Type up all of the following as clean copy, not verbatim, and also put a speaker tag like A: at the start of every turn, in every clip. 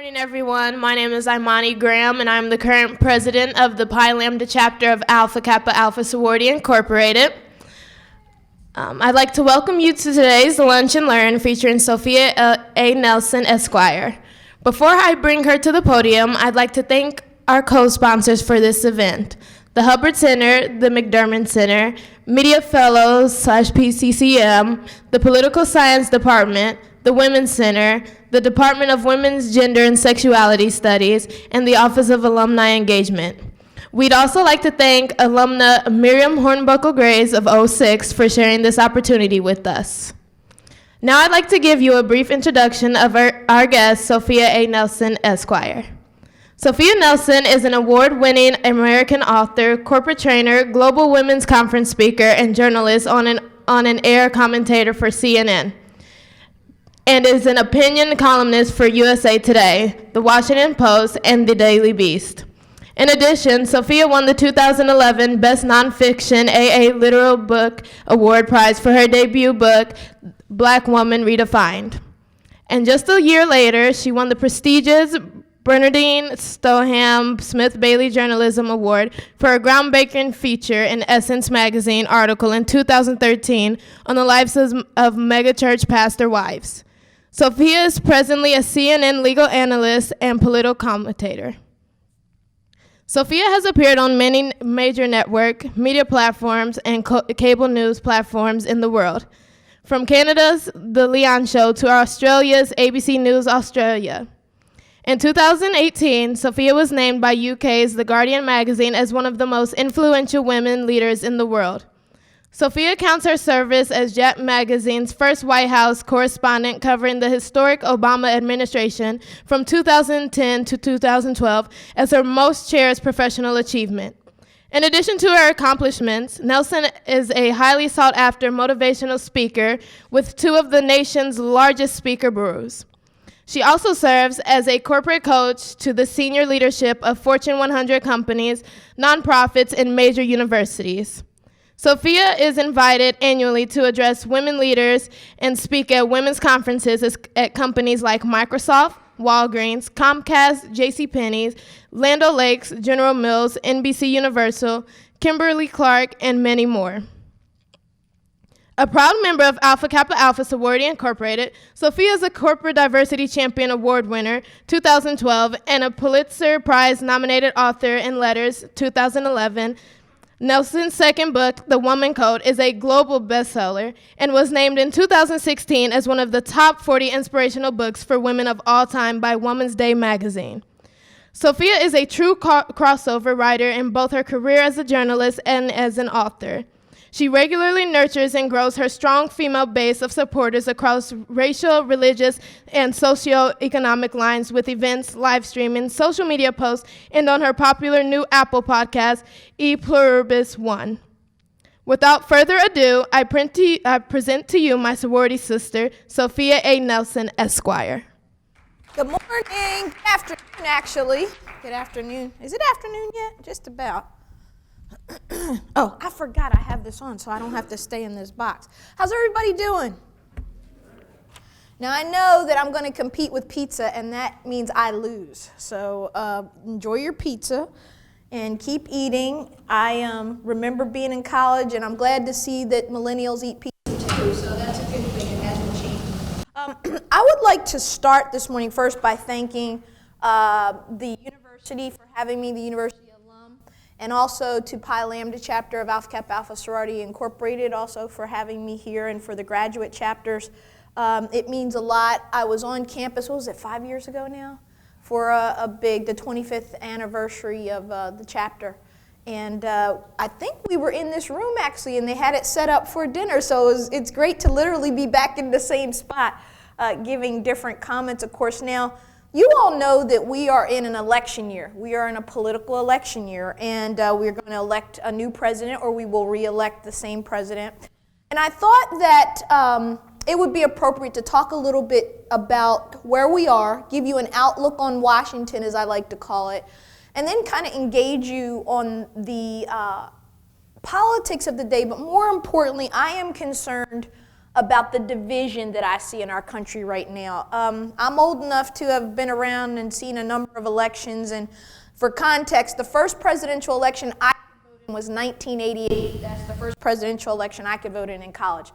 A: Morning, everyone. My name is Imani Graham, and I'm the current president of the Pi Lambda chapter of Alpha Kappa Alpha Sorority Incorporated. I'd like to welcome you to today's Lunch and Learn featuring Sophia A. Nelson, Esquire. Before I bring her to the podium, I'd like to thank our co-sponsors for this event: the Hubbard Center, the McDermott Center, Media Fellows /PCCM, the Political Science Department, the Women's Center, the Department of Women's Gender and Sexuality Studies, and the Office of Alumni Engagement. We'd also like to thank alumna Miriam Hornbuckle-Grays of 06 for sharing this opportunity with us. Now I'd like to give you a brief introduction of our guest, Sophia A. Nelson, Esquire. Sophia Nelson is an award-winning American author, corporate trainer, global women's conference speaker, and journalist on an air commentator for CNN, and is an opinion columnist for USA Today, The Washington Post, and The Daily Beast. In addition, Sophia won the 2011 Best Nonfiction AA Literary Book Award Prize for her debut book, Black Woman Redefined. And just a year later, she won the prestigious Bernardine Stoham Smith Bailey Journalism Award for a groundbreaking feature in Essence magazine article in 2013 on the lives of megachurch pastor wives. Sophia is presently a CNN legal analyst and political commentator. Sophia has appeared on many major network media platforms and cable news platforms in the world, from Canada's The Leon Show to Australia's ABC News Australia. In 2018, Sophia was named by UK's The Guardian magazine as one of the most influential women leaders in the world. Sophia counts her service as Jet magazine's first White House correspondent covering the historic Obama administration from 2010 to 2012 as her most cherished professional achievement. In addition to her accomplishments, Nelson is a highly sought-after motivational speaker with two of the nation's largest speaker bureaus. She also serves as a corporate coach to the senior leadership of Fortune 100 companies, nonprofits, and major universities. Sophia is invited annually to address women leaders and speak at women's conferences at companies like Microsoft, Walgreens, Comcast, JCPenney, Land O'Lakes, General Mills, NBC Universal, Kimberly-Clark, and many more. A proud member of Alpha Kappa Alpha Sorority Incorporated, Sophia is a Corporate Diversity Champion Award winner 2012 and a Pulitzer Prize nominated author in Letters 2011. Nelson's second book, The Woman Code, is a global bestseller and was named in 2016 as one of the top 40 inspirational books for women of all time by Woman's Day magazine. Sophia is a true crossover writer in both her career as a journalist and as an author. She regularly nurtures and grows her strong female base of supporters across racial, religious, and socioeconomic lines with events, live streaming, social media posts, and on her popular new Apple podcast, E Pluribus One. Without further ado, I present to you my sorority sister, Sophia A. Nelson, Esquire.
B: Good morning. Good afternoon, actually. Good afternoon. Is it afternoon yet? Just about. Oh, I forgot I have this on, so I don't have to stay in this box. How's everybody doing? Now, I know that I'm going to compete with pizza, and that means I lose. So enjoy your pizza and keep eating. I remember being in college, and I'm glad to see that millennials eat pizza too, so that's a good thing. It hasn't changed. I would like to start this morning first by thanking the university for having me, the University alum, and also to Pi Lambda chapter of Alpha Kappa Alpha Sorority Incorporated also for having me here, and for the graduate chapters. It means a lot. I was on campus, what was it, 5 years ago now? For the 25th anniversary of the chapter. And I think we were in this room actually, and they had it set up for dinner, so it's great to literally be back in the same spot giving different comments, of course. Now, you all know that we are in an election year. We are in a political election year, and we're going to elect a new president, or we will re-elect the same president. And I thought that it would be appropriate to talk a little bit about where we are, give you an outlook on Washington, as I like to call it, and then kind of engage you on the politics of the day. But more importantly, I am concerned about the division that I see in our country right now. I'm old enough to have been around and seen a number of elections, and for context, the first presidential election I could vote in was 1988. That's the first presidential election I could vote in college.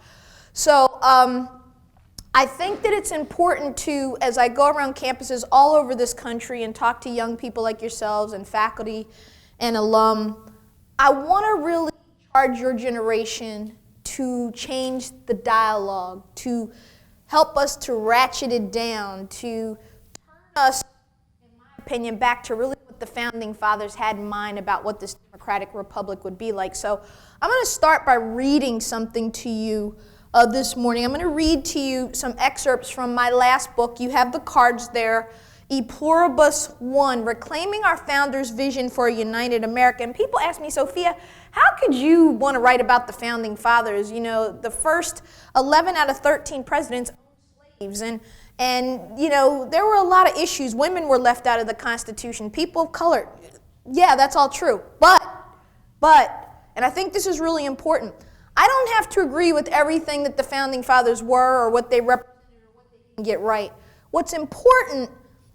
B: So I think that it's important to, as I go around campuses all over this country and talk to young people like yourselves and faculty and alum, I want to really charge your generation to change the dialogue, to help us to ratchet it down, to turn us, in my opinion, back to really what the Founding Fathers had in mind about what this democratic republic would be like. So I'm going to start by reading something to you this morning. I'm going to read to you some excerpts from my last book. You have the cards there. E Pluribus I, Reclaiming Our Founders' Vision for a United America. And people ask me, Sophia, how could you want to write about the Founding Fathers? You know, the first 11 out of 13 presidents owned slaves. And you know, there were a lot of issues. Women were left out of the Constitution. People of color. Yeah, that's all true. But, and I think this is really important, I don't have to agree with everything that the Founding Fathers were or what they represented or what they didn't get right. What's important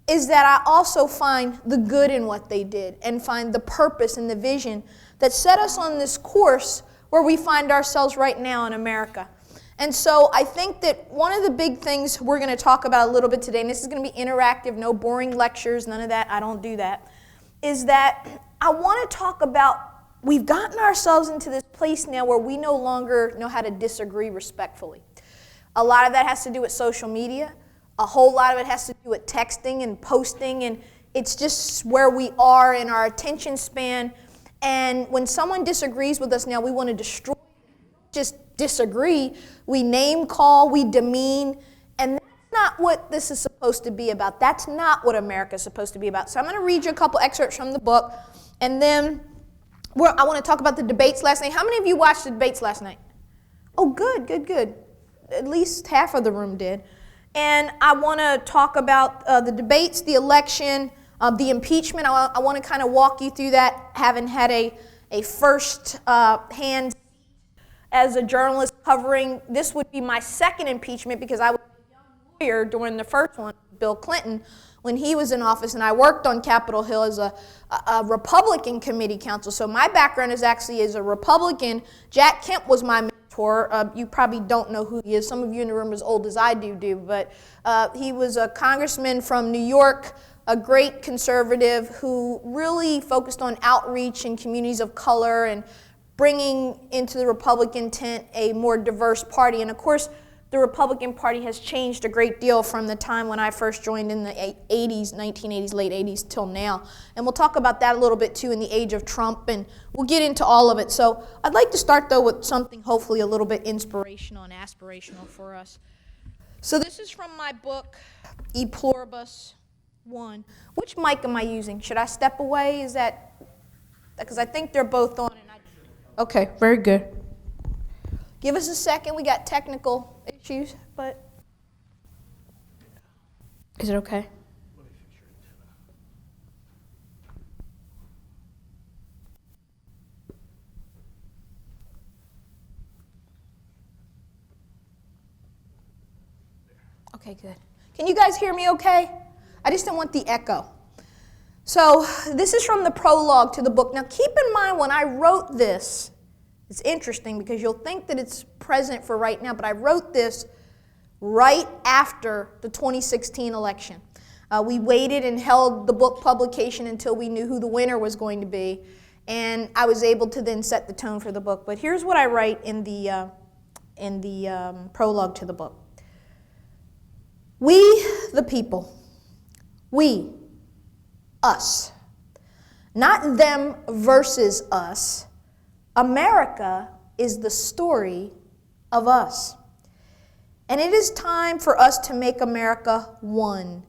B: is that I also find the good in what they did and find the purpose and the vision that set us on this course where we find ourselves right now in America. And so I think that one of the big things we're going to talk about a little bit today, and this is going to be interactive, no boring lectures, none of that, I don't do that, is that I want to talk about we've gotten ourselves into this place now where we no longer know how to disagree respectfully. A lot of that has to do with social media. A whole lot of it has to do with texting and posting, and it's just where we are in our attention span. And when someone disagrees with us now, we want to destroy them. We don't just disagree. We name call, we demean, and that's not what this is supposed to be about. That's not what America is supposed to be about. So I'm going to read you a couple excerpts from the book, and then I want to talk about the debates last night. How many of you watched the debates last night? Oh, good. At least half of the room did. And I want to talk about the debates, the election, the impeachment. I want to kind of walk you through that, having had a first-hand as a journalist covering. This would be my second impeachment because I was a young lawyer during the first one, Bill Clinton, when he was in office, and I worked on Capitol Hill as a Republican committee counsel. So my background is actually as a Republican. Jack Kemp was my mentor. You probably don't know who he is. Some of you in the room are as old as I do, but he was a congressman from New York, a great conservative who really focused on outreach in communities of color and bringing into the Republican tent a more diverse party. And of course, the Republican Party has changed a great deal from the time when I first joined in the 80s, 1980s, late 80s, till now. And we'll talk about that a little bit too in the age of Trump, and we'll get into all of it. So I'd like to start though with something hopefully a little bit inspirational and aspirational for us. So this is from my book, E Pluribus I. Which mic am I using? Should I step away? Is that, because I think they're both on. Okay, very good. Give us a second. We got technical issues, but is it okay? Okay, good. Can you guys hear me okay? I just don't want the echo. So this is from the prologue to the book. Now keep in mind when I wrote this, it's interesting because you'll think that it's present for right now, but I wrote this right after the 2016 election. We waited and held the book publication until we knew who the winner was going to be, and I was able to then set the tone for the book. But here's what I write in the prologue to the book. We, the people, we, us, not them versus us. America is the story of us. And it is time for us to make America one,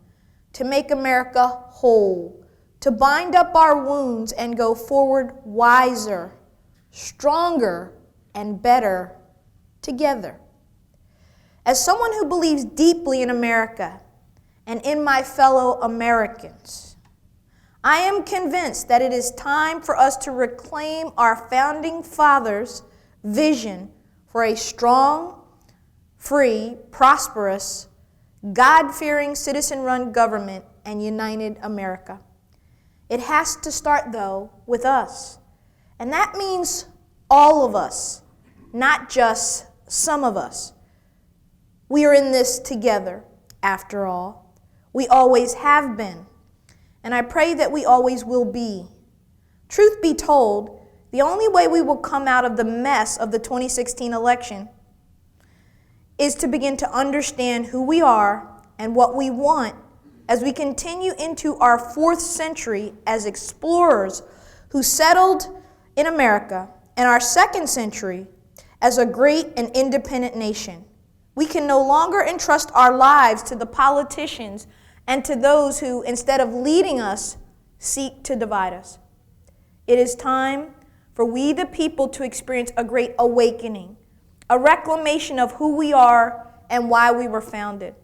B: to make America whole, to bind up our wounds and go forward wiser, stronger, and better together. As someone who believes deeply in America and in my fellow Americans, I am convinced that it is time for us to reclaim our founding fathers' vision for a strong, free, prosperous, God-fearing, citizen-run government and united America. It has to start, though, with us. And that means all of us, not just some of us. We are in this together, after all. We always have been. And I pray that we always will be. Truth be told, the only way we will come out of the mess of the 2016 election is to begin to understand who we are and what we want as we continue into our 4th century as explorers who settled in America, and our 2nd century as a great and independent nation. We can no longer entrust our lives to the politicians and to those who, instead of leading us, seek to divide us. It is time for we the people to experience a great awakening, a reclamation of who we are and why we were founded.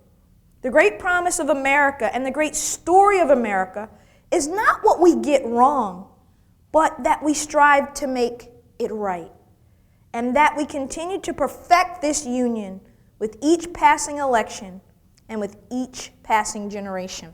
B: The great promise of America and the great story of America is not what we get wrong, but that we strive to make it right, and that we continue to perfect this union with each passing election and with each passing generation.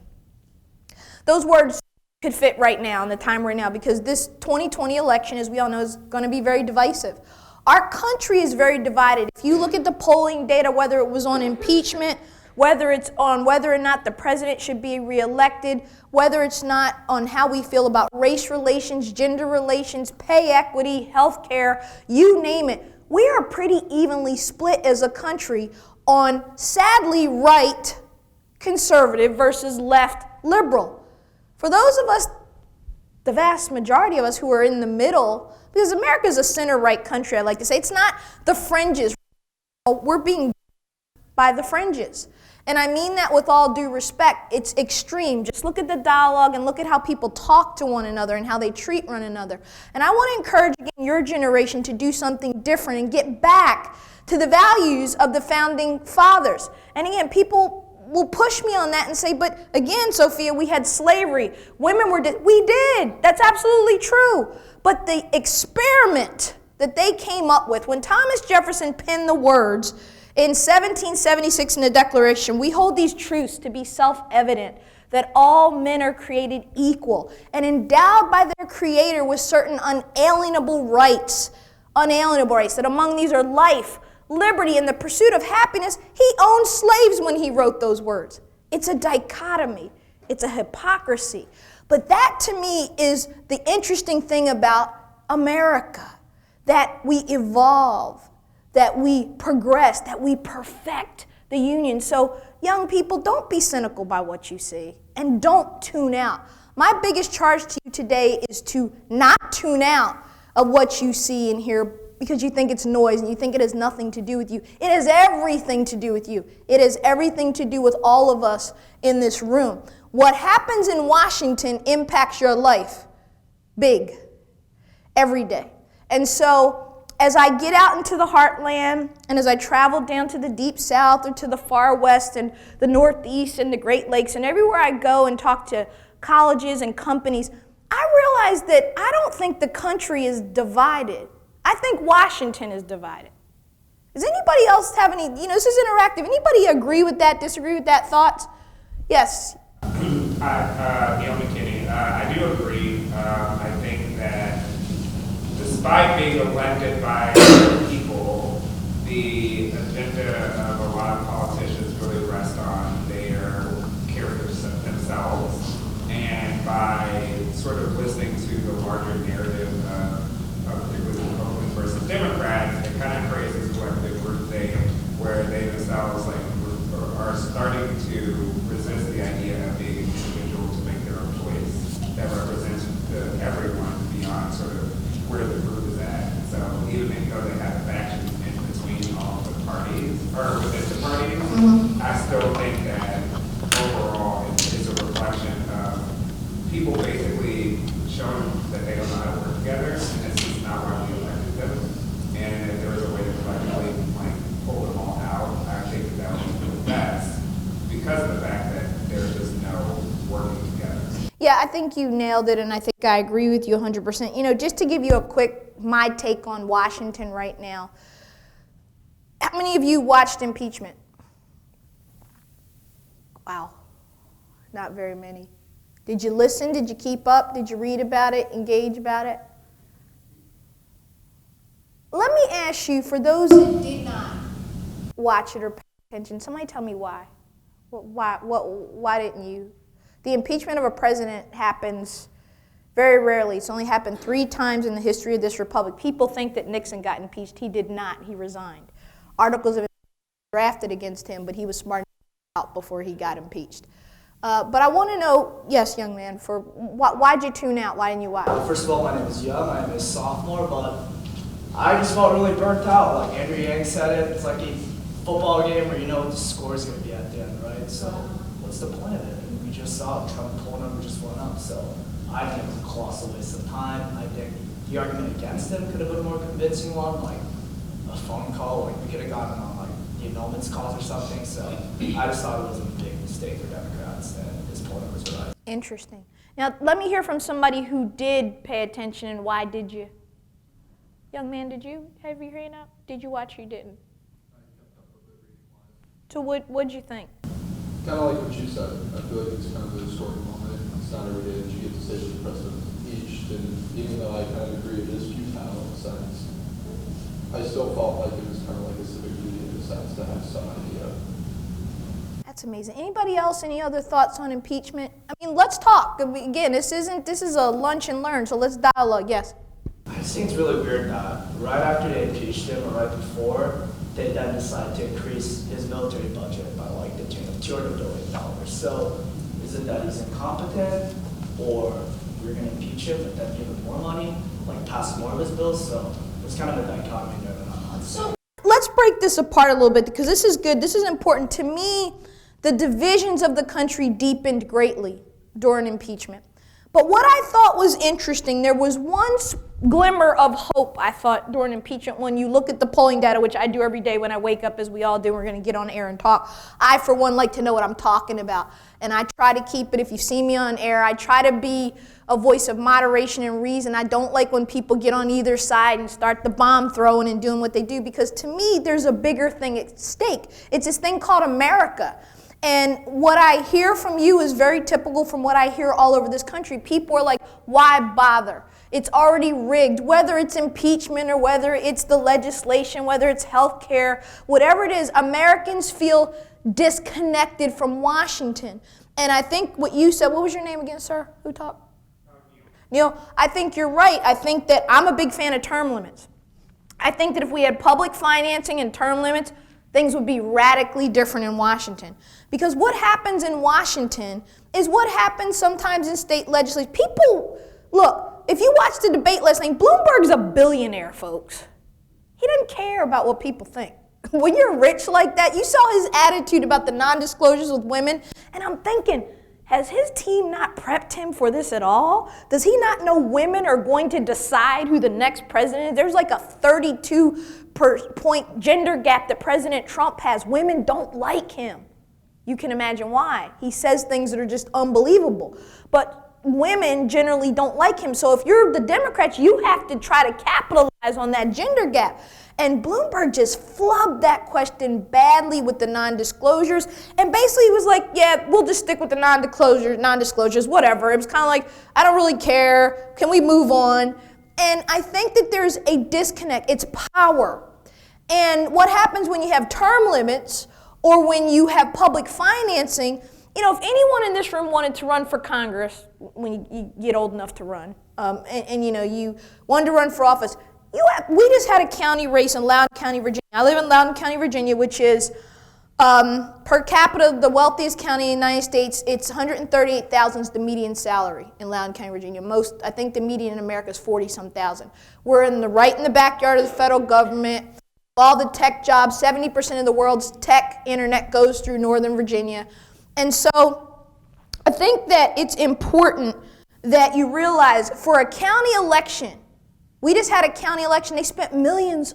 B: Those words could fit right now in the time we're in now, because this 2020 election, as we all know, is going to be very divisive. Our country is very divided. If you look at the polling data, whether it was on impeachment, whether it's on whether or not the president should be reelected, whether it's not on how we feel about race relations, gender relations, pay equity, health care, you name it, we are pretty evenly split as a country on, sadly, right conservative versus left liberal. For those of us, the vast majority of us who are in the middle, because America is a center-right country, I like to say, it's not the fringes. We're being by the fringes. And I mean that with all due respect. It's extreme. Just look at the dialogue and look at how people talk to one another and how they treat one another. And I want to encourage again, your generation to do something different and get back to the values of the founding fathers. And again, people will push me on that and say, but again, Sophia, we had slavery. Women were, we did. That's absolutely true. But the experiment that they came up with, when Thomas Jefferson penned the words, in 1776 in the Declaration, we hold these truths to be self-evident, that all men are created equal and endowed by their Creator with certain unalienable rights, that among these are life, liberty, and the pursuit of happiness. He owned slaves when he wrote those words. It's a dichotomy. It's a hypocrisy. But that to me is the interesting thing about America, that we evolve, that we progress, that we perfect the union. So young people, don't be cynical by what you see and don't tune out. My biggest charge to you today is to not tune out of what you see and hear because you think it's noise and you think it has nothing to do with you. It has everything to do with you. It has everything to do with all of us in this room. What happens in Washington impacts your life big every day. And so as I get out into the heartland and as I travel down to the deep south or to the far west and the northeast and the Great Lakes and everywhere I go and talk to colleges and companies, I realize that I don't think the country is divided. I think Washington is divided. Does anybody else have any, this is interactive. Anybody agree with that, disagree with that, thoughts? Yes.
C: Neil McKinney, I do agree. I think that despite being elected by people, the agenda of a lot of politicians really rest on their characters themselves, and by sort of listening to the larger narrative of particularly Republicans versus Democrats, it kind of creates this collective group thing where they themselves are starting to resist the idea of being individual to make their own choice that represents everyone beyond sort of where the group is at. So even though they have factions in between all the parties, or within the parties, I still think that overall it's a reflection of people basically showing that they don't know how to work together, and this is not why we elected them. And if there was a way to collectively pull them all out, I think that would be the best because of the fact that there's just no working together.
B: Yeah, I think you nailed it, and I think I agree with you 100%. Just to give you my take on Washington right now, How many of you watched impeachment? Wow, not very many. Did you listen? Did you keep up? Did you read about it, engage about it? Let me ask you, for those that did not watch it or pay attention, somebody tell me why. Why didn't you? The impeachment of a president happens very rarely. It's only happened 3 times in the history of this republic. People think that Nixon got impeached. He did not. He resigned. Articles of impeachment were drafted against him, but he was smart enough to get out before he got impeached. But I want to know, yes, young man, why'd you tune out? Why didn't you watch?
D: Well, first of all, my name is Young. My name is sophomore, but I just felt really burnt out. Like Andrew Yang said it, it's like a football game where you know what the score is going to be at the end, right? So what's the point of it? And we just saw Trump pulling over just went up. So I think it was a colossal waste of time. I think the argument against him could have been a more convincing one, like a phone call. Like we could have gotten on like the annulments calls or something. So I just thought it was a big mistake for Democrats, and his pulling over was right.
B: Interesting. Now, let me hear from somebody who did pay attention, and why did you? Young man, did you have your hand up? Did you watch or you didn't?
E: I kept up with it reading-wise.
B: So what'd you think?
E: Kind of like what you said. I feel like it's kind of a historic moment. It's not every day that you get to say that the president was impeached, and even though I kind of agree it is futile in a sense, I still felt like it was kind of like a civic duty in a sense to have some idea.
B: That's amazing. Anybody else, any other thoughts on impeachment? I mean, let's talk. Again, this is a lunch and learn, so let's dialogue. Yes?
D: I just think it's really weird that right after they impeached him or right before, they then decided to increase his military budget by like the tune of $200 billion. So is it that he's incompetent, or we're going to impeach him but then give him more money, like pass more of his bills? So it's kind of a dichotomy there that I'm not seeing.
B: Let's break this apart a little bit because this is good. This is important. To me, the divisions of the country deepened greatly during impeachment. But what I thought was interesting, there was one glimmer of hope, I thought, during impeachment when you look at the polling data, which I do every day when I wake up, as we all do. We're going to get on air and talk. I, for one, like to know what I'm talking about. And I try to keep it, if you see me on air, I try to be a voice of moderation and reason. I don't like when people get on either side and start the bomb throwing and doing what they do, because to me, there's a bigger thing at stake. It's this thing called America. And what I hear from you is very typical from what I hear all over this country. People are like, why bother? It's already rigged, whether it's impeachment or whether it's the legislation, whether it's health care, whatever it is, Americans feel disconnected from Washington. And I think what you said, what was your name again, sir? Who talked? Neil, I think you're right. I think that I'm a big fan of term limits. I think that if we had public financing and term limits, things would be radically different in Washington. Because what happens in Washington is what happens sometimes in state legislatures. People, look, if you watched the debate last night, Bloomberg's a billionaire, folks. He doesn't care about what people think. When you're rich like that, you saw his attitude about the non-disclosures with women, and I'm thinking, has his team not prepped him for this at all? Does he not know women are going to decide who the next president is? There's like a 32-point gender gap that President Trump has. Women don't like him. You can imagine why. He says things that are just unbelievable. But women generally don't like him. So if you're the Democrats, you have to try to capitalize on that gender gap. And Bloomberg just flubbed that question badly with the non-disclosures, and basically was like, yeah, we'll just stick with the non-disclosures, whatever. It was kind of like, I don't really care. Can we move on? And I think that there's a disconnect. It's power. And what happens when you have term limits or when you have public financing, you know, if anyone in this room wanted to run for Congress when you get old enough to run, and you know, you wanted to run for office, we just had a county race in Loudoun County, Virginia. I live in Loudoun County, Virginia, which is per capita the wealthiest county in the United States. It's $138,000 is the median salary in Loudoun County, Virginia. I think the median in America is 40-some thousand. We're right in the backyard of the federal government. All the tech jobs, 70% of the world's tech internet goes through Northern Virginia. And so I think that it's important that you realize for a county election, we just had a county election. They spent millions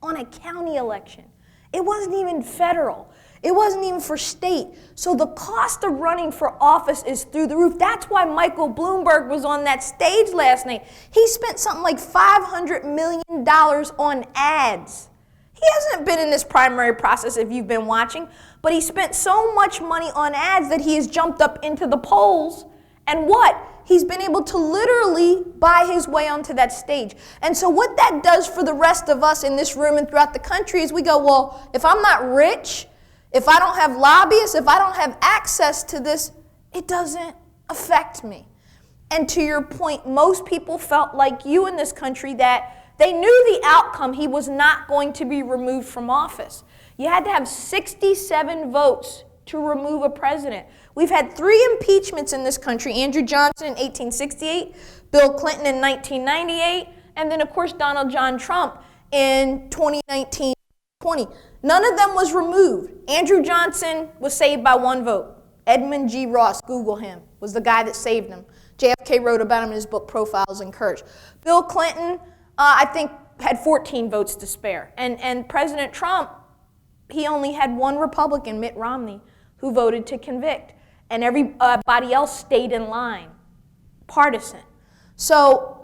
B: on a county election. It wasn't even federal. It wasn't even for state. So the cost of running for office is through the roof. That's why Michael Bloomberg was on that stage last night. He spent something like $500 million on ads. He He hasn't been in this primary process if you've been watching, but he spent so much money on ads that he has jumped up into the polls. And what? He's been able to literally buy his way onto that stage. And so what that does for the rest of us in this room and throughout the country is we go, well, if I'm not rich, if I don't have lobbyists, if I don't have access to this, it doesn't affect me. And to your point, most people felt like you in this country that they knew the outcome. He was not going to be removed from office. You had to have 67 votes to remove a president. We've had 3 impeachments in this country. Andrew Johnson in 1868, Bill Clinton in 1998, and then, of course, Donald John Trump in 2019-20. None of them was removed. Andrew Johnson was saved by 1 vote. Edmund G. Ross, Google him, was the guy that saved him. JFK wrote about him in his book, Profiles in Courage. Bill Clinton, I think, had 14 votes to spare. And President Trump, he only had 1 Republican, Mitt Romney, who voted to convict. And everybody else stayed in line, partisan. So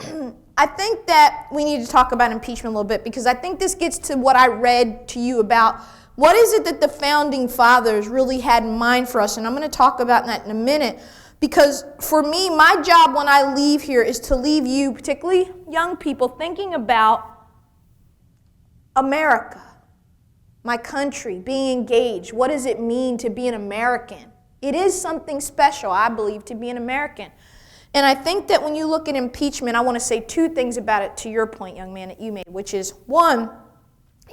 B: I think that we need to talk about impeachment a little bit, because I think this gets to what I read to you about what is it that the Founding Fathers really had in mind for us. And I'm going to talk about that in a minute, because for me, my job when I leave here is to leave you, particularly young people, thinking about America, my country, being engaged. What does it mean to be an American? It is something special, I believe, to be an American. And I think that when you look at impeachment, I want to say 2 things about it to your point, young man, that you made, which is, 1,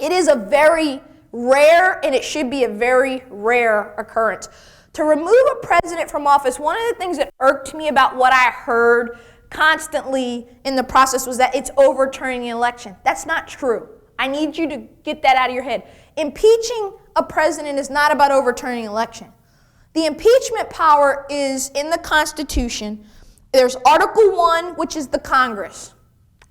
B: it is a very rare, and it should be a very rare occurrence. To remove a president from office, one of the things that irked me about what I heard constantly in the process was that it's overturning the election. That's not true. I need you to get that out of your head. Impeaching a president is not about overturning an election. The impeachment power is in the Constitution. There's Article 1, which is the Congress.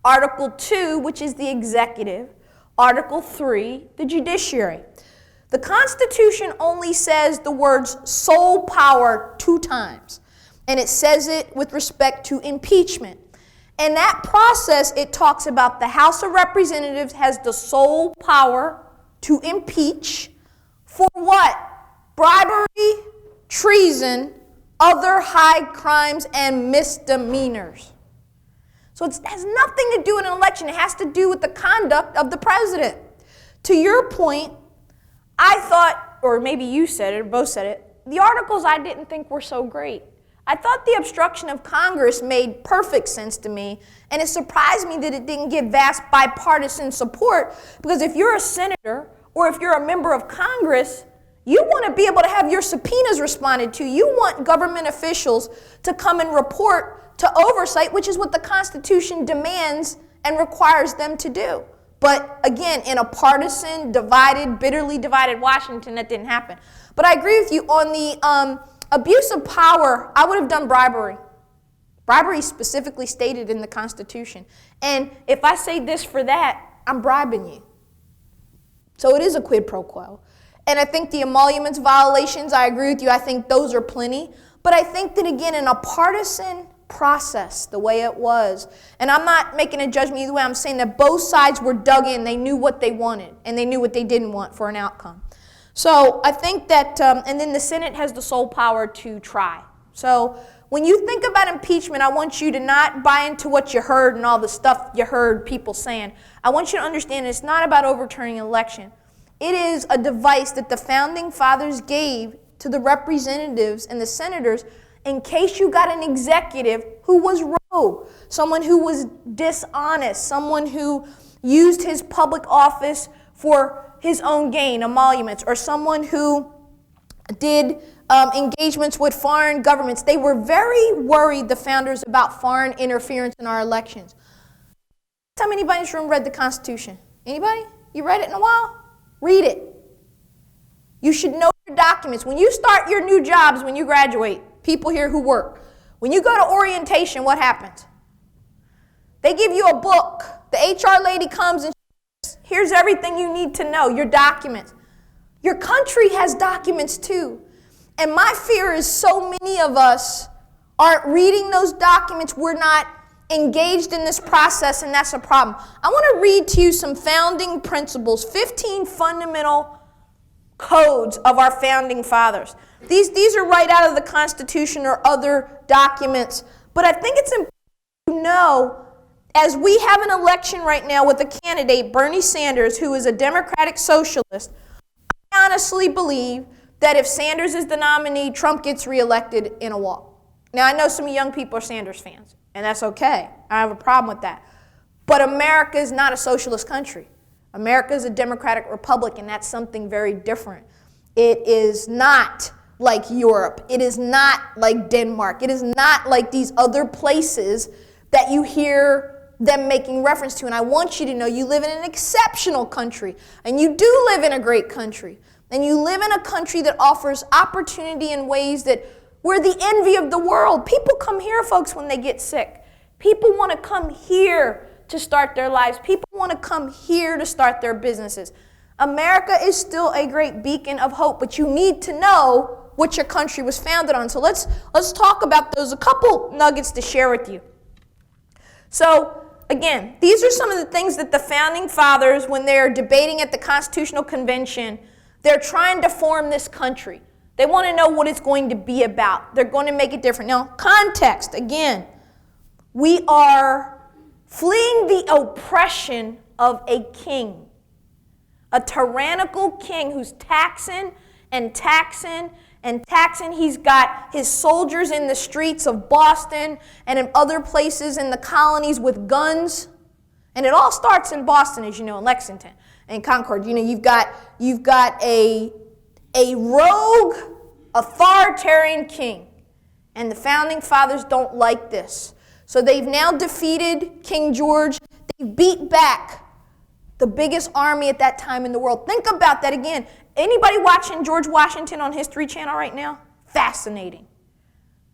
B: Article 2, which is the executive. Article 3, the judiciary. The Constitution only says the words sole power 2 times. And it says it with respect to impeachment. And that process, it talks about the House of Representatives has the sole power to impeach for what? Bribery, treason, other high crimes, and misdemeanors. So it has nothing to do with an election. It has to do with the conduct of the president. To your point, I thought, or maybe you said it, or both said it, the articles I didn't think were so great. I thought the obstruction of Congress made perfect sense to me, and it surprised me that it didn't get vast bipartisan support, because if you're a senator or if you're a member of Congress, you want to be able to have your subpoenas responded to. You want government officials to come and report to oversight, which is what the Constitution demands and requires them to do. But again, in a partisan, divided, bitterly divided Washington, that didn't happen. But I agree with you on the abuse of power. I would have done bribery. Bribery is specifically stated in the Constitution. And if I say this for that, I'm bribing you. So it is a quid pro quo. And I think the emoluments violations, I agree with you. I think those are plenty. But I think that, again, in a partisan process, the way it was, and I'm not making a judgment either way, I'm saying that both sides were dug in. They knew what they wanted, and they knew what they didn't want for an outcome. So I think that, and then the Senate has the sole power to try. So when you think about impeachment, I want you to not buy into what you heard and all the stuff you heard people saying. I want you to understand it's not about overturning an election. It is a device that the Founding Fathers gave to the representatives and the senators in case you got an executive who was rogue, someone who was dishonest, someone who used his public office for his own gain, emoluments, or someone who did engagements with foreign governments. They were very worried, the founders, about foreign interference in our elections. How many in this room read the Constitution? Anybody? You read it in a while? Read it. You should know your documents. When you start your new jobs, when you graduate, people here who work, when you go to orientation, what happens? They give you a book. The HR lady comes and says, here's everything you need to know, your documents. Your country has documents too. And my fear is so many of us aren't reading those documents. We're not engaged in this process, and that's a problem. I want to read to you some founding principles, 15 fundamental codes of our founding fathers. These are right out of the Constitution or other documents, but I think it's important to know, as we have an election right now with a candidate, Bernie Sanders, who is a Democratic socialist, I honestly believe that if Sanders is the nominee, Trump gets reelected in a walk. Now, I know some young people are Sanders fans, and that's okay. I have a problem with that. But America is not a socialist country. America is a democratic republic, and that's something very different. It is not like Europe. It is not like Denmark. It is not like these other places that you hear them making reference to. And I want you to know you live in an exceptional country, and you do live in a great country. And you live in a country that offers opportunity in ways that we're the envy of the world. People come here, folks, when they get sick. People want to come here to start their lives. People want to come here to start their businesses. America is still a great beacon of hope, but you need to know what your country was founded on. So let's talk about those. A couple nuggets to share with you. So again, these are some of the things that the founding fathers, when they're debating at the Constitutional Convention, they're trying to form this country. They want to know what it's going to be about. They're going to make it different. Now, context, again, we are fleeing the oppression of a king, a tyrannical king who's taxing and taxing and taxing. He's got his soldiers in the streets of Boston and in other places in the colonies with guns. And it all starts in Boston, as you know, in Lexington and Concord. You know, you've got a rogue, authoritarian king. And the founding fathers don't like this. So they've now defeated King George. They beat back the biggest army at that time in the world. Think about that again. Anybody watching George Washington on History Channel right now? Fascinating.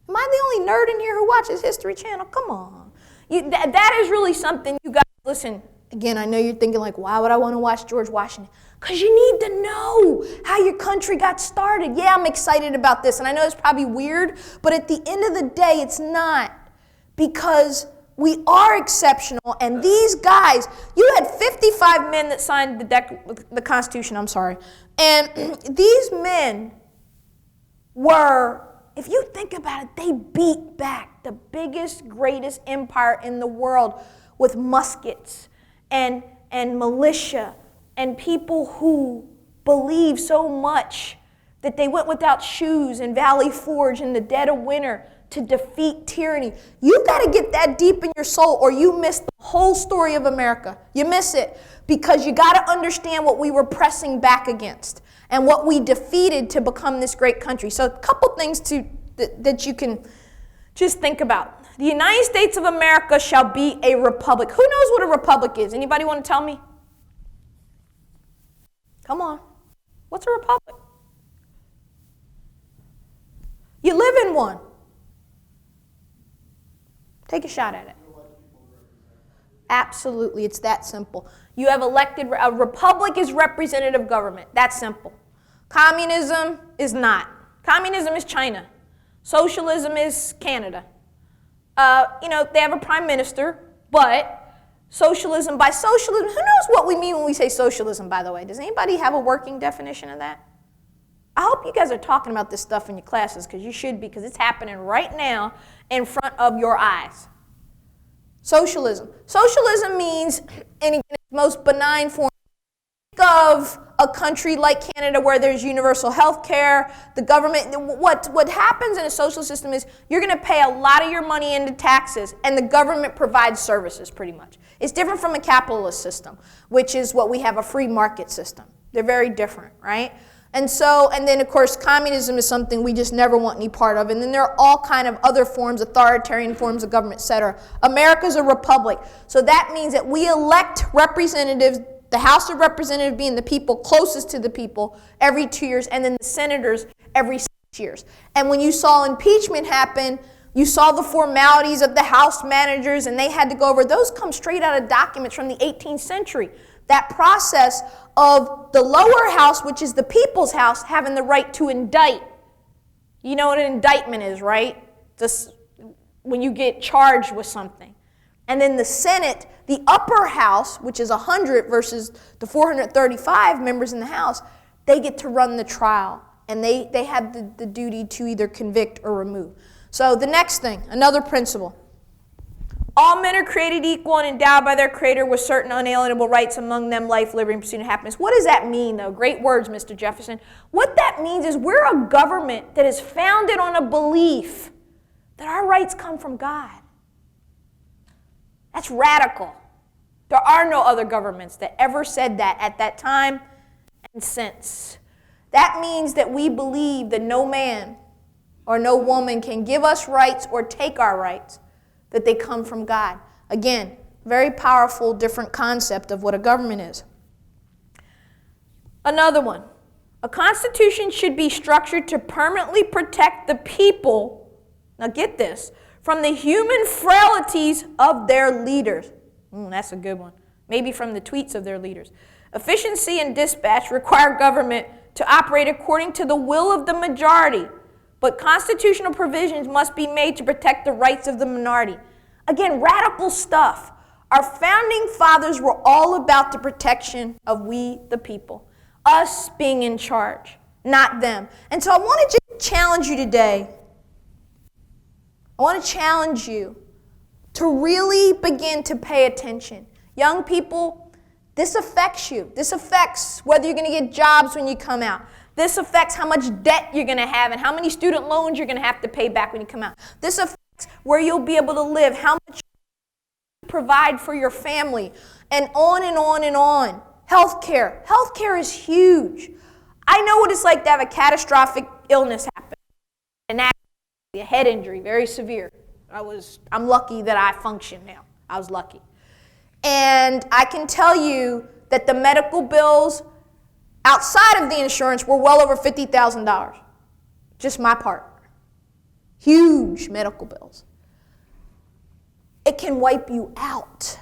B: Am I the only nerd in here who watches History Channel? Come on. That is really something you guys, listen, again, I know you're thinking like, why would I want to watch George Washington? Because you need to know how your country got started. Yeah, I'm excited about this, and I know it's probably weird, but at the end of the day, it's not. Because we are exceptional, and these guys, you had 55 men that signed the Constitution, and these men were, if you think about it, they beat back the biggest, greatest empire in the world with muskets and militia and people who believed so much that they went without shoes in Valley Forge in the dead of winter to defeat tyranny. You got to get that deep in your soul, or you miss the whole story of America. You miss it, because you got to understand what we were pressing back against and what we defeated to become this great country. So a couple things that you can just think about. The United States of America shall be a republic. Who knows what a republic is? Anybody want to tell me? Come on. What's a republic? You live in one. Take a shot at it. Absolutely, it's that simple. You have elected, a republic is representative government. That's simple. Communism is not. Communism is China. Socialism is Canada. They have a prime minister, but socialism, by socialism, who knows what we mean when we say socialism, by the way? Does anybody have a working definition of that? I hope you guys are talking about this stuff in your classes, because you should be, because it's happening right now in front of your eyes. Socialism. Socialism means, in its most benign form, think of a country like Canada where there's universal health care, the government. What happens in a social system is you're going to pay a lot of your money into taxes, and the government provides services pretty much. It's different from a capitalist system, which is what we have, a free market system. They're very different, right? And then of course, communism is something we just never want any part of. And then there are all kind of other forms, authoritarian forms of government, etc. America's a republic. So that means that we elect representatives, the House of Representatives being the people closest to the people, every 2 years, and then the senators every 6 years. And when you saw impeachment happen, you saw the formalities of the House managers, and they had to go over. Those come straight out of documents from the 18th century. That process of the lower house, which is the people's house, having the right to indict. You know what an indictment is, right? Just when you get charged with something, And then the Senate, the upper house, which is 100 versus the 435 members in the House, they get to run the trial. And they have the duty to either convict or remove. So the next thing, another principle. All men are created equal and endowed by their Creator with certain unalienable rights, among them life, liberty, and pursuit of happiness. What does that mean, though? Great words, Mr. Jefferson. What that means is we're a government that is founded on a belief that our rights come from God. That's radical. There are no other governments that ever said that at that time and since. That means that we believe that no man or no woman can give us rights or take our rights, that they come from God. Again, very powerful, different concept of what a government is. Another one. A constitution should be structured to permanently protect the people, now get this, from the human frailties of their leaders. That's a good one. Maybe from the tweets of their leaders. Efficiency and dispatch require government to operate according to the will of the majority, but constitutional provisions must be made to protect the rights of the minority. Again, radical stuff. Our founding fathers were all about the protection of we, the people, us being in charge, not them. And so I want to just challenge you today. I want to challenge you to really begin to pay attention. Young people, this affects you. This affects whether you're going to get jobs when you come out. This affects how much debt you're going to have and how many student loans you're going to have to pay back when you come out. This affects where you'll be able to live, how much you provide for your family, and on and on and on. Healthcare. Healthcare is huge. I know what it's like to have a catastrophic illness happen. An accident, a head injury, very severe. I'm lucky that I function now. I was lucky. And I can tell you that the medical bills outside of the insurance were well over $50,000. Just my part. Huge medical bills. It can wipe you out.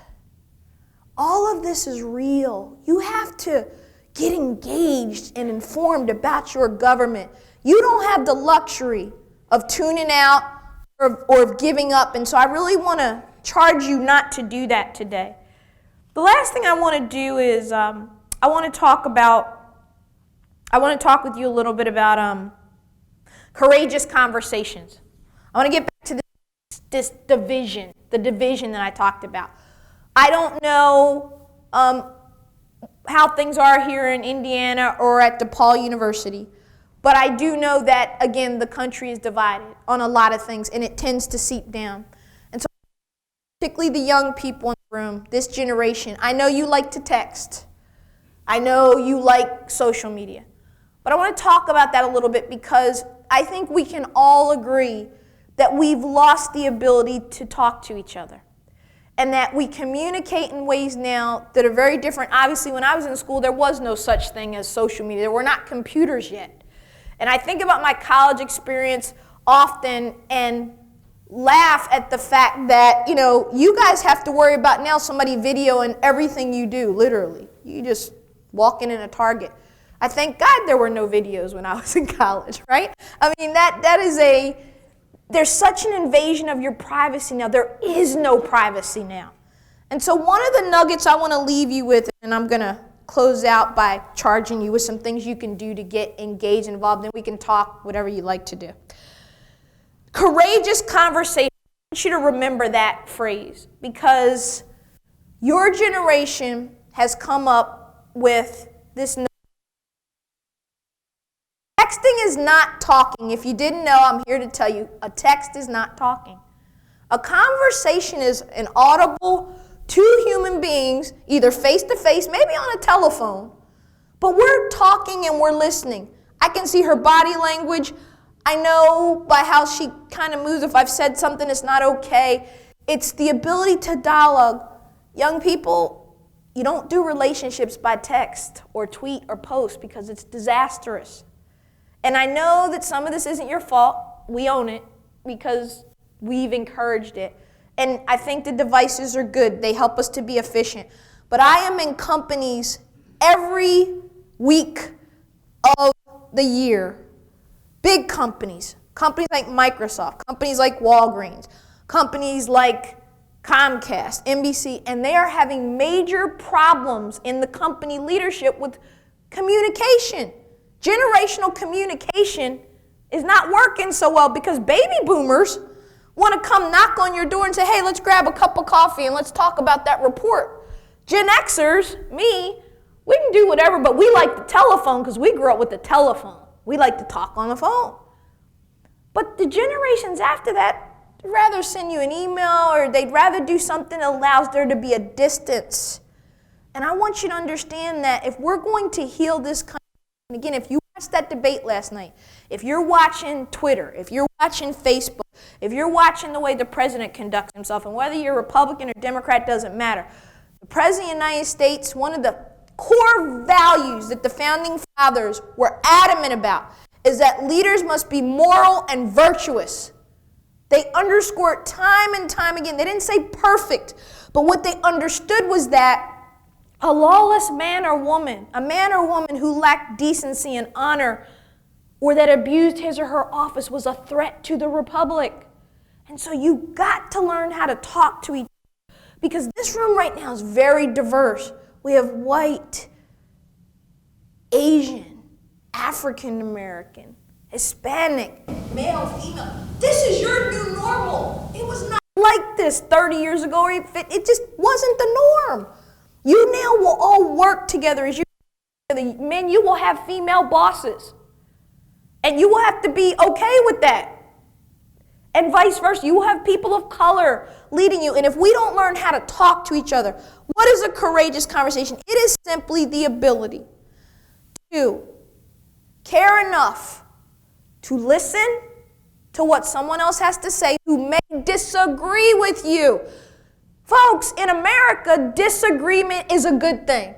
B: All of this is real. You have to get engaged and informed about your government. You don't have the luxury of tuning out or of giving up. And so I really want to charge you not to do that today. The last thing I want to do is I want to talk with you a little bit about courageous conversations. I want to get back to this division, the division that I talked about. I don't know how things are here in Indiana or at DePauw University, but I do know that, again, the country is divided on a lot of things, and it tends to seep down. And so particularly the young people in the room, this generation, I know you like to text. I know you like social media. But I want to talk about that a little bit because I think we can all agree that we've lost the ability to talk to each other and that we communicate in ways now that are very different. Obviously, when I was in school, there was no such thing as social media. There were not computers yet. And I think about my college experience often and laugh at the fact that, you guys have to worry about now somebody videoing everything you do, literally. You just walking in a Target. I thank God there were no videos when I was in college, right? I mean, there's such an invasion of your privacy now. There is no privacy now. And so one of the nuggets I want to leave you with, and I'm going to close out by charging you with some things you can do to get engaged and involved, and we can talk whatever you like to do. Courageous conversation. I want you to remember that phrase because your generation has come up with this. Texting is not talking. If you didn't know, I'm here to tell you, a text is not talking. A conversation is an audible, two human beings, either face-to-face, maybe on a telephone, but we're talking and we're listening. I can see her body language. I know by how she kind of moves if I've said something that's not okay. It's the ability to dialogue. Young people, you don't do relationships by text or tweet or post because it's disastrous. And I know that some of this isn't your fault. We own it because we've encouraged it. And I think the devices are good. They help us to be efficient. But I am in companies every week of the year. Big companies. Companies like Microsoft. Companies like Walgreens. Companies like Comcast, NBC, and they are having major problems in the company leadership with communication. Generational communication is not working so well because baby boomers want to come knock on your door and say, hey, let's grab a cup of coffee and let's talk about that report. Gen Xers, me, we can do whatever, but we like the telephone because we grew up with the telephone. We like to talk on the phone. But the generations after that, they'd rather send you an email or they'd rather do something that allows there to be a distance. And I want you to understand that if we're going to heal this country, and again, if you watched that debate last night, if you're watching Twitter, if you're watching Facebook, if you're watching the way the president conducts himself, and whether you're Republican or Democrat doesn't matter, the President of the United States, one of the core values that the Founding Fathers were adamant about is that leaders must be moral and virtuous. They underscore it time and time again. They didn't say perfect, but what they understood was that a lawless man or woman, a man or woman who lacked decency and honor or that abused his or her office was a threat to the republic. And so you got to learn how to talk to each other because this room right now is very diverse. We have white, Asian, African American, Hispanic, male, female. This is your new normal. It was not like this 30 years ago. Or it just wasn't the norm. You now will all work together as you men. You will have female bosses, and you will have to be okay with that. And vice versa, you will have people of color leading you. And if we don't learn how to talk to each other, what is a courageous conversation? It is simply the ability to care enough to listen to what someone else has to say who may disagree with you. Folks, in America, disagreement is a good thing.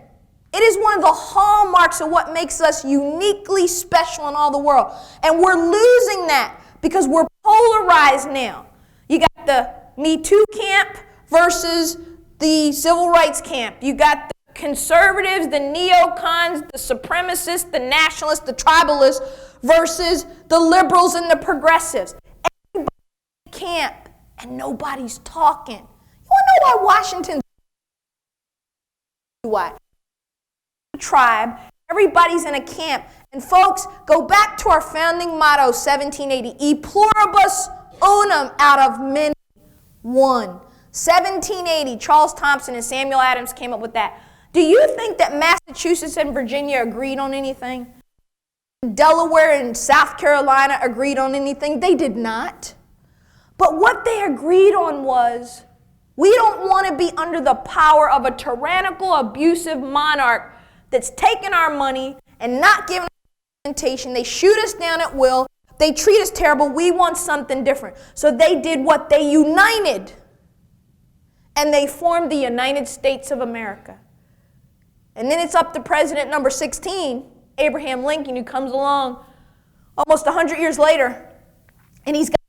B: It is one of the hallmarks of what makes us uniquely special in all the world. And we're losing that because we're polarized now. You got the Me Too camp versus the civil rights camp. You got the conservatives, the neocons, the supremacists, the nationalists, the tribalists versus the liberals and the progressives. Everybody's in camp and nobody's talking. You want to know why Washington's why? Tribe, everybody's in a camp. And folks, go back to our founding motto, 1780, e pluribus unum, out of many, one. 1780, Charles Thompson and Samuel Adams came up with that. Do you think that Massachusetts and Virginia agreed on anything? Delaware and South Carolina agreed on anything? They did not. But what they agreed on was, we don't want to be under the power of a tyrannical, abusive monarch that's taking our money and not giving us representation. They shoot us down at will. They treat us terrible. We want something different. So they did what? They united. And they formed the United States of America. And then it's up to President number 16, Abraham Lincoln, who comes along almost 100 years later, and he's got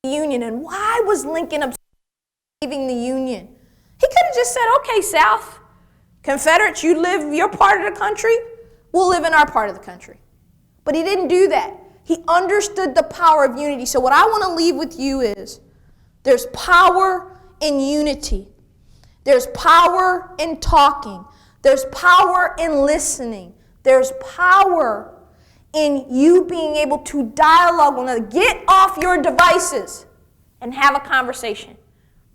B: the Union. And why was Lincoln upset with leaving the Union? He could have just said, okay, South, Confederates, you live your part of the country, we'll live in our part of the country. But he didn't do that. He understood the power of unity. So what I want to leave with you is there's power in unity. There's power in talking. There's power in listening. There's power in you being able to dialogue with another. Get off your devices and have a conversation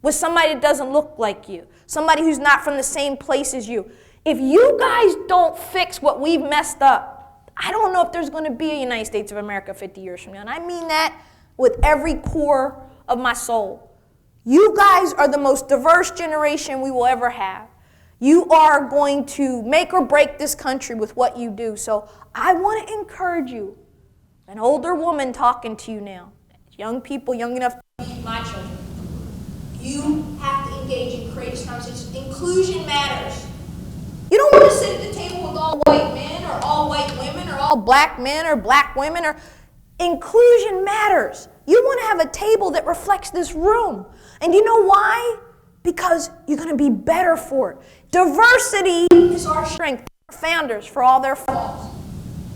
B: with somebody that doesn't look like you, somebody who's not from the same place as you. If you guys don't fix what we've messed up, I don't know if there's going to be a United States of America 50 years from now. And I mean that with every core of my soul. You guys are the most diverse generation we will ever have. You are going to make or break this country with what you do. So I want to encourage you, an older woman talking to you now, young people young enough to be my children. You have to engage in courageous conversations. Inclusion matters. You don't want to sit at the table with all white men or all white women or all black men or black women. Inclusion matters. You want to have a table that reflects this room. And you know why? Because you're going to be better for it. Diversity is our strength. Our founders, for all their faults.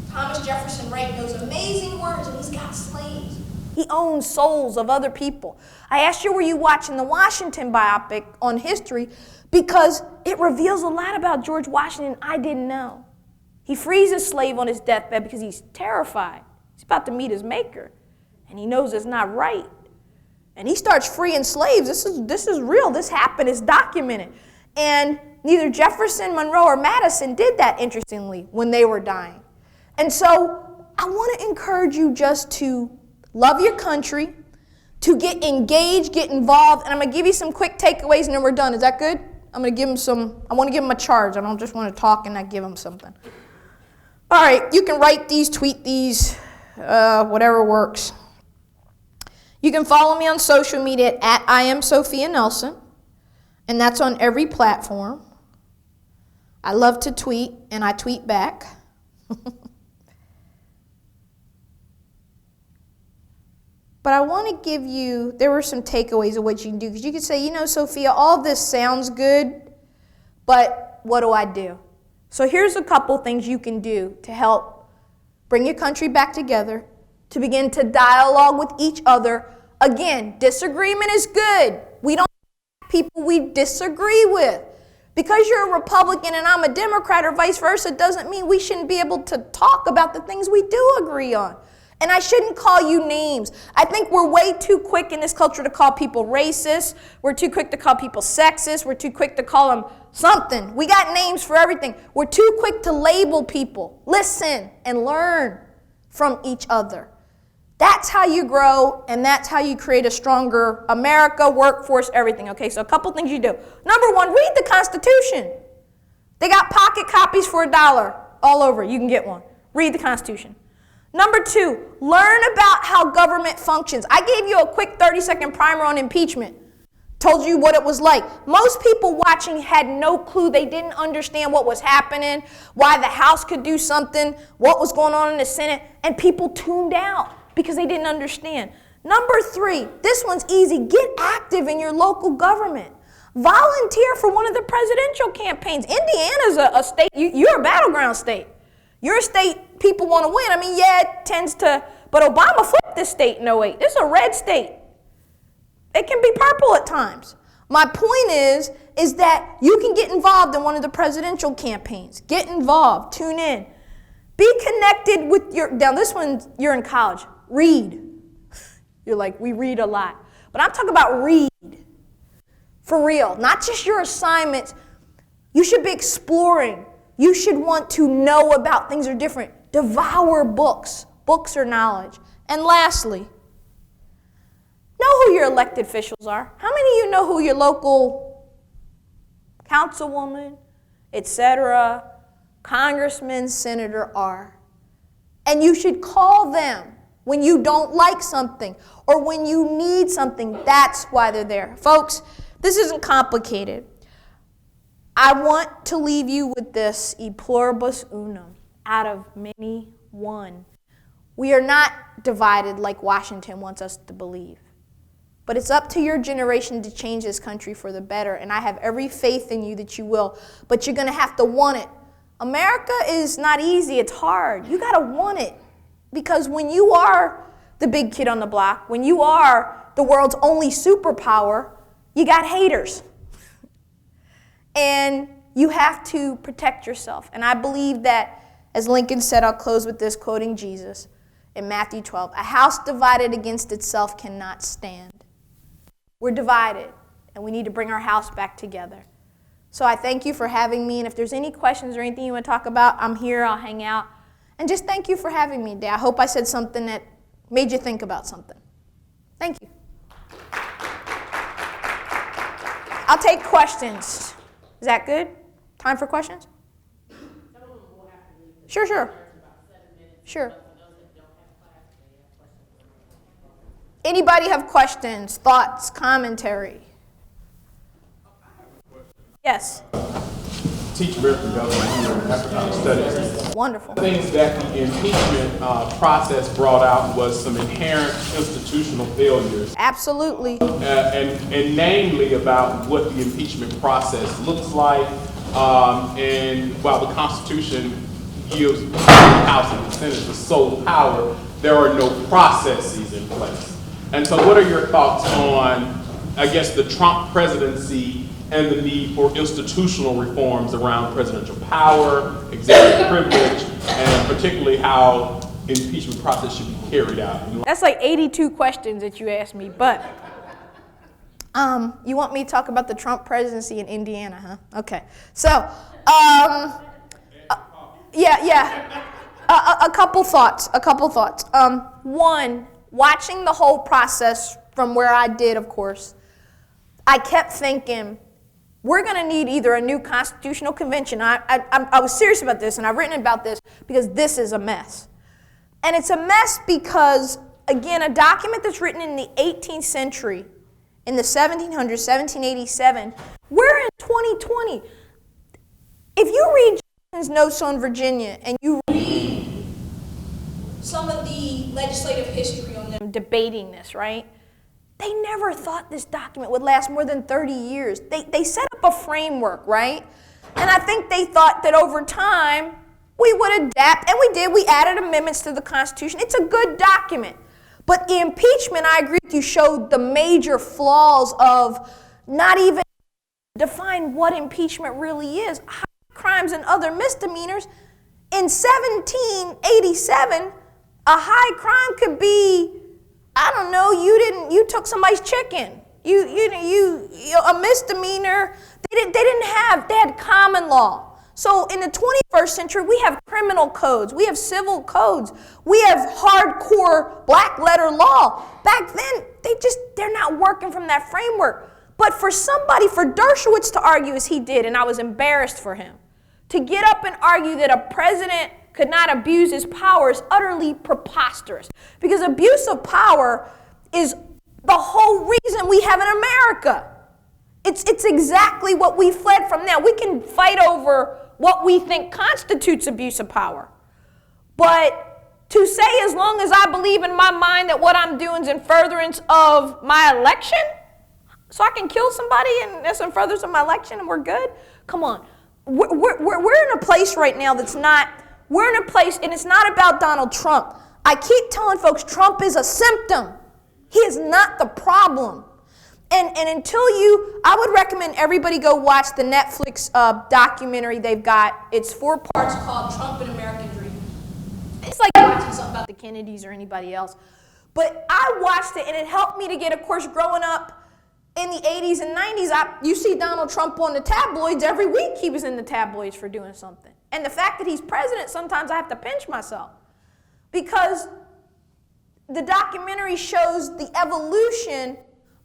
B: Thomas Jefferson wrote those amazing words, and he's got slaves. He owns souls of other people. I asked you, were you watching the Washington biopic on history? Because it reveals a lot about George Washington I didn't know. He frees a slave on his deathbed because he's terrified. He's about to meet his maker, and he knows it's not right. And he starts freeing slaves. This is real. This happened. It's documented. And neither Jefferson, Monroe, or Madison did that, interestingly, when they were dying. And so I want to encourage you just to love your country, to get engaged, get involved. And I'm going to give you some quick takeaways, and then we're done. Is that good? I'm going to give them some. I want to give them a charge. I don't just want to talk and not give them something. All right, you can write these, tweet these, whatever works. You can follow me on social media at I am Sophia Nelson, and that's on every platform. I love to tweet, and I tweet back. But I want to give you, there were some takeaways of what you can do, because you could say, Sophia, all of this sounds good, but what do I do? So here's a couple things you can do to help bring your country back together, to begin to dialogue with each other. Again, disagreement is good. We don't have people we disagree with. Because you're a Republican and I'm a Democrat or vice versa doesn't mean we shouldn't be able to talk about the things we do agree on. And I shouldn't call you names. I think we're way too quick in this culture to call people racist. We're too quick to call people sexist. We're too quick to call them something. We got names for everything. We're too quick to label people. Listen and learn from each other. That's how you grow, and that's how you create a stronger America, workforce, everything. Okay, so a couple things you do. Number one, read the Constitution. They got pocket copies for $1 all over. You can get one. Read the Constitution. Number two, learn about how government functions. I gave you a quick 30-second primer on impeachment. Told you what it was like. Most people watching had no clue. They didn't understand what was happening, why the House could do something, what was going on in the Senate, and people tuned out because they didn't understand. Number three, this one's easy. Get active in your local government. Volunteer for one of the presidential campaigns. Indiana's a state, you're a battleground state. You're a state people want to win. I mean, yeah, it tends to, but Obama flipped this state in 2008. This is a red state. It can be purple at times. My point is that you can get involved in one of the presidential campaigns. Get involved. Tune in. Be connected with now this one, you're in college. Read. You're like, we read a lot. But I'm talking about read. For real. Not just your assignments. You should be exploring. You should want to know about things that are different. Devour books. Books are knowledge. And lastly, know who your elected officials are. How many of you know who your local councilwoman, etc., congressman, senator are? And you should call them when you don't like something or when you need something. That's why they're there. Folks, this isn't complicated. I want to leave you with this, e pluribus unum, out of many, one. We are not divided like Washington wants us to believe. But it's up to your generation to change this country for the better, and I have every faith in you that you will. But you're going to have to want it. America is not easy. It's hard. You got to want it. Because when you are the big kid on the block, when you are the world's only superpower, you got haters. And you have to protect yourself. And I believe that, as Lincoln said, I'll close with this, quoting Jesus in Matthew 12, a house divided against itself cannot stand. We're divided, and we need to bring our house back together. So I thank you for having me, and if there's any questions or anything you want to talk about, I'm here, I'll hang out. And just thank you for having me today. I hope I said something that made you think about something. Thank you. I'll take questions. Is that good? Time for questions? Sure. Sure. Anybody have questions, thoughts, commentary? Yes.
F: Teach American government here in Africana Studies.
B: Wonderful.
F: The things that the impeachment process brought out was some inherent institutional failures.
B: Absolutely.
F: And namely about what the impeachment process looks like. And while the Constitution gives the House and the Senate the sole power there are no processes in place. And so what are your thoughts on, I guess, the Trump presidency and the need for institutional reforms around presidential power, executive privilege, and particularly how impeachment process should be carried out?
B: That's like 82 questions that you asked me, but you want me to talk about the Trump presidency in Indiana, huh? Okay. So, a couple thoughts. One, watching the whole process from where I did, of course, I kept thinking, we're going to need either a new constitutional convention. I was serious about this, and I've written about this because this is a mess. And it's a mess because, again, a document that's written in the 18th century, in the 1700s, 1787, we're in 2020. If you read Jefferson's Notes on Virginia and you read some of the legislative history on them debating this, right? They never thought this document would last more than 30 years. They set up a framework, right? And I think they thought that over time we would adapt, and we did. We added amendments to the Constitution. It's a good document. But the impeachment, I agree with you, showed the major flaws of not even define what impeachment really is. High crimes and other misdemeanors. In 1787, a high crime could be, I don't know, you took somebody's chicken. A misdemeanor. They had common law. So in the 21st century, we have criminal codes, we have civil codes, we have hardcore black letter law. Back then, they're not working from that framework. But for Dershowitz to argue as he did, and I was embarrassed for him, to get up and argue that a president could not abuse his power is utterly preposterous. Because abuse of power is the whole reason we have in America. It's exactly what we fled from. Now, we can fight over what we think constitutes abuse of power. But to say, as long as I believe in my mind that what I'm doing is in furtherance of my election, so I can kill somebody and that's in furtherance of my election and we're good? Come on. We're in a place right now and it's not about Donald Trump. I keep telling folks Trump is a symptom. He is not the problem. And I would recommend everybody go watch the Netflix documentary they've got. It's 4 parts called Trump and American Dream. It's like watching something about the Kennedys or anybody else. But I watched it and it helped me to get, of course, growing up in the 80s and 90s, you see Donald Trump on the tabloids every week. He was in the tabloids for doing something. And the fact that he's president, sometimes I have to pinch myself. Because the documentary shows the evolution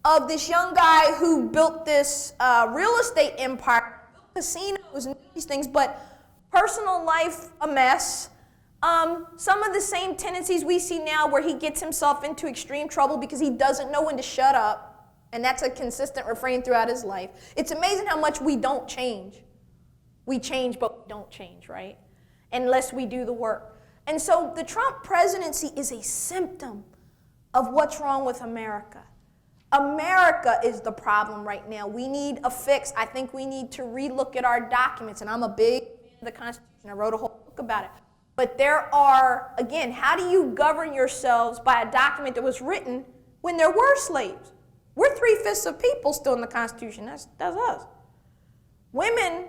B: of this young guy who built this real estate empire, casinos and these things, but personal life a mess. Some of the same tendencies we see now where he gets himself into extreme trouble because he doesn't know when to shut up, and that's a consistent refrain throughout his life. It's amazing how much we don't change. We change, but we don't change, right? Unless we do the work. And so the Trump presidency is a symptom of what's wrong with America. America is the problem right now. We need a fix. I think we need to relook at our documents, and I'm a big fan of the Constitution. I wrote a whole book about it. But there are, again, how do you govern yourselves by a document that was written when there were slaves? We're 3/5 of people still in the Constitution. That's us. Women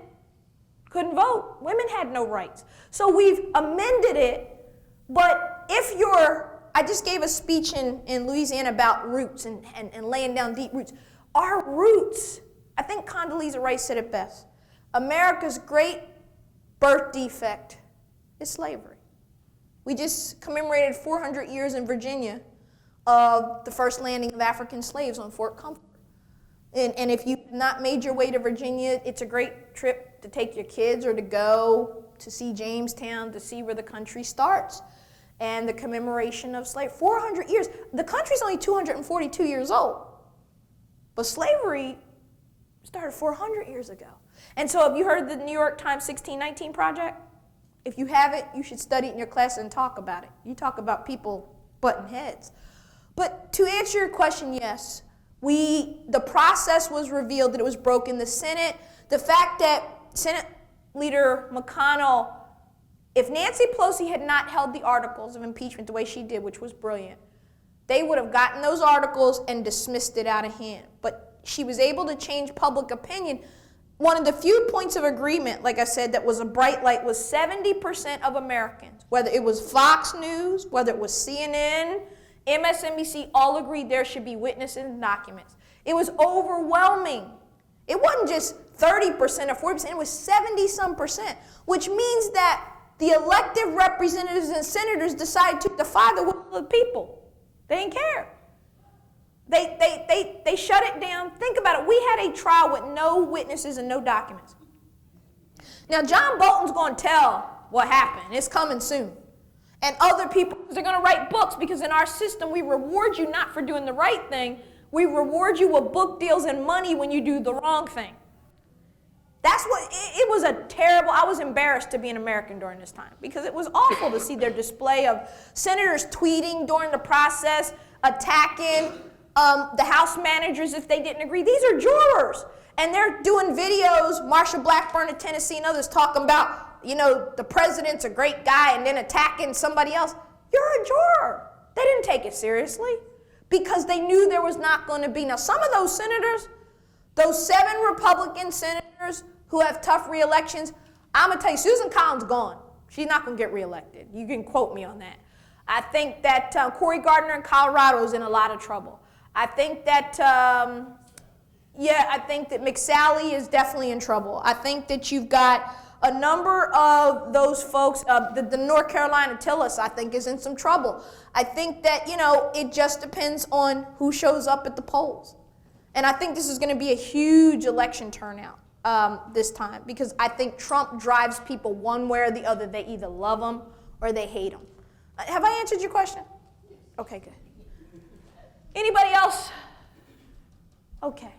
B: couldn't vote. Women had no rights. So we've amended it, but if I just gave a speech in Louisiana about roots and laying down deep roots. Our roots, I think Condoleezza Rice said it best. America's great birth defect is slavery. We just commemorated 400 years in Virginia of the first landing of African slaves on Fort Comfort. And if you've not made your way to Virginia, it's a great trip to take your kids or to go to see Jamestown, to see where the country starts. And the commemoration of slavery. 400 years. The country's only 242 years old. But slavery started 400 years ago. And so have you heard of the New York Times 1619 Project? If you haven't, you should study it in your class and talk about it. You talk about people butting heads. But to answer your question, yes. The process was revealed that it was broken. The Senate, the fact that Senate Leader McConnell If Nancy Pelosi had not held the articles of impeachment the way she did, which was brilliant, they would have gotten those articles and dismissed it out of hand. But she was able to change public opinion. One of the few points of agreement, like I said, that was a bright light was 70% of Americans, whether it was Fox News, whether it was CNN, MSNBC, all agreed there should be witnesses and documents. It was overwhelming. It wasn't just 30% or 40%, it was 70-some%, which means that the elected representatives and senators decided to defy the will of the people. They didn't care. They shut it down. Think about it. We had a trial with no witnesses and no documents. Now, John Bolton's going to tell what happened. It's coming soon. And other people, they're going to write books, because in our system, we reward you not for doing the right thing. We reward you with book deals and money when you do the wrong thing. That's what, it was a terrible, I was embarrassed to be an American during this time, because it was awful to see their display of senators tweeting during the process, attacking the House managers if they didn't agree. These are jurors. And they're doing videos, Marsha Blackburn of Tennessee and others, talking about, the president's a great guy, and then attacking somebody else. You're a juror. They didn't take it seriously because they knew there was not going to be. Now, some of those senators, those 7 Republican senators who have tough re-elections, I'm going to tell you, Susan Collins gone. She's not going to get re-elected. You can quote me on that. I think that Cory Gardner in Colorado is in a lot of trouble. I think that, I think that McSally is definitely in trouble. I think that you've got a number of those folks, the North Carolina Tillis, I think, is in some trouble. I think that, it just depends on who shows up at the polls. And I think this is going to be a huge election turnout this time, because I think Trump drives people one way or the other. They either love him or they hate him. Have I answered your question? Okay, good. Anybody else? Okay.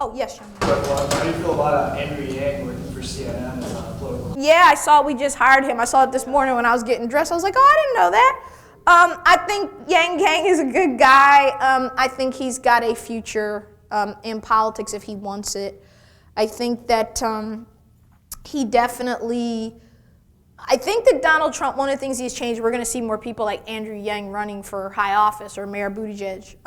B: Oh, yes, young man.
D: How do you feel about Andrew Yang working for CNN as a political?
B: Yeah, I saw we just hired him. I saw it this morning when I was getting dressed. I was like, oh, I didn't know that. I think Yang is a good guy. I think he's got a future in politics if he wants it. I think that he definitely... I think that Donald Trump, one of the things he's changed, we're going to see more people like Andrew Yang running for high office, or Mayor Buttigieg.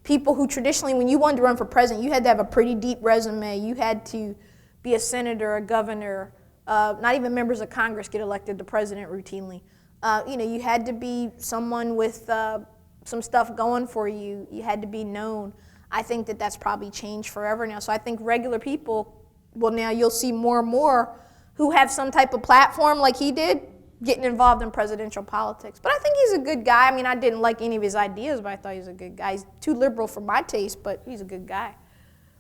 B: People who traditionally, when you wanted to run for president, you had to have a pretty deep resume. You had to be a senator, a governor. Not even members of Congress get elected to president routinely. You had to be someone with some stuff going for you. You had to be known. I think that that's probably changed forever now. So I think regular people, now you'll see more and more who have some type of platform like he did, getting involved in presidential politics. But I think he's a good guy. I mean, I didn't like any of his ideas, but I thought he was a good guy. He's too liberal for my taste, but he's a good guy.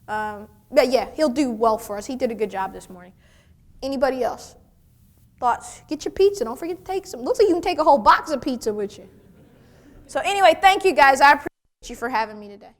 B: But yeah, he'll do well for us. He did a good job this morning. Anybody else? Thoughts? Get your pizza. Don't forget to take some. Looks like you can take a whole box of pizza with you. So anyway, thank you guys. I appreciate you for having me today.